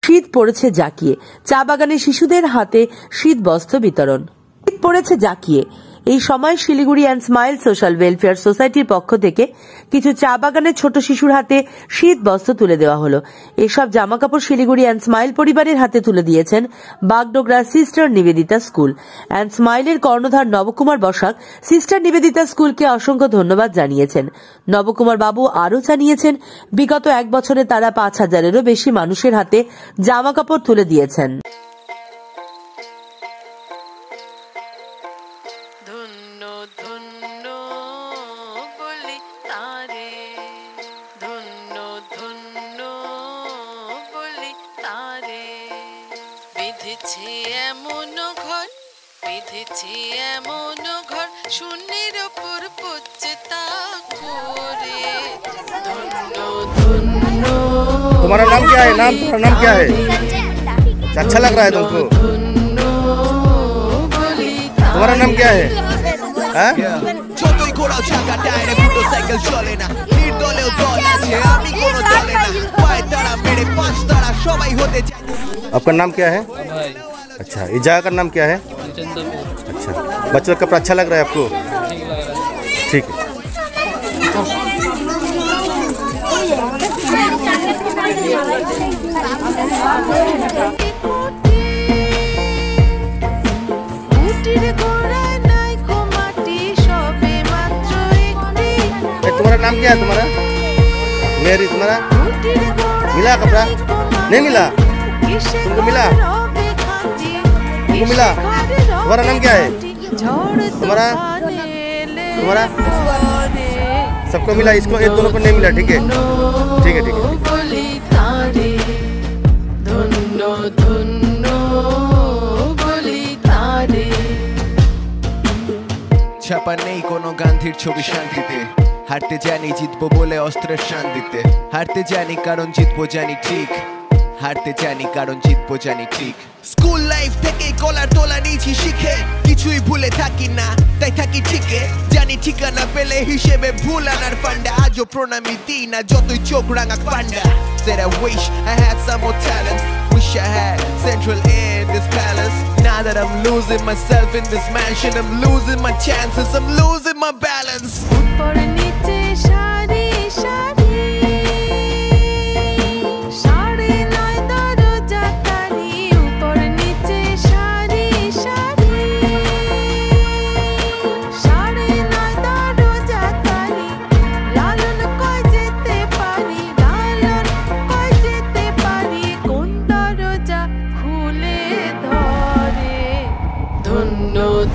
শীত পড়েছে জাঁকিয়ে, চা বাগানে শিশুদের হাতে শীত বস্ত্র বিতরণ। শীত পড়েছে জাঁকিয়ে, এই সময় Siliguri and smile social welfare সোসাইটির পক্ষ থেকে কিছু চা বাগানের ছোট শিশুর হাতে শীত বস্ত্র তুলে দেওয়া হলো। এসব জামাকাপড় শিলিগুড়ি অ্যান্ড স্মাইল পরিবারের হাতে তুলে দিয়েছেন Bagdogra sister Nivedita school and স্মাইলের কর্ণধার নবকুমার বসাক। সিস্টার নিবেদিতা স্কুলকে অসংখ্য ধন্যবাদ জানিয়েছেন। নবকুমার বাবু আরও জানিয়েছেন, বিগত এক বছরে তারা 5,000-এরও বেশি মানুষের হাতে জামাকাপড় তুলে দিয়েছেন। শূন্যের ওপর পড়ছে তা করে। तुम्हारा नाम क्या है? तुम्हारा नाम क्या है? अच्छा लग रहा है तुमको? तुम्हारा नाम क्या है? आपका नाम क्या है? अच्छा, इस जगह का नाम क्या है? अच्छा, बच्चों का कपड़ा अच्छा लग रहा है आपको? ठीक है। तुम्हारा नाम क्या है? तुम्हारा मेरी तुम्हारा मिला कपड़ा? नहीं मिला? तुमको मिला? तुमको मिला? तुम्हारा नाम क्या है? तुम्हारा तुम्हारा सबको मिला, इसको एक दोनों को नहीं मिला। ठीक है, ठीक है, ठीक है। ছাপা নেই কোনো গান্ধীর ছবি শান্তিতে, হারতে জানি জিতবো বলে অস্ত্রের শান্তিতে, হারতে জানি কারণ জিতবো জানি ঠিক, হারতে জানি কারণ জিতবো জানি ঠিক। স্কুল লাইফ থেকে কলার তোলা নিয়েছি শিখে, কিছুই ভুলে থাকি না তাই থাকি ঠিকে, জানি ঠিকানা পেলে হিসেবে ভুল আনার ফান্ডা, আজও প্রণামী দিই না যতই চোখ রাঙা পান্ডা। Said I wish I had some more talents, wish I had central in this palace. Now that I'm losing myself in this mansion, I'm losing my chances, I'm losing my balance.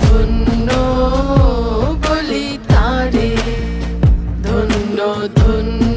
ধন্য বলি তারে, ধন্য ধন্য।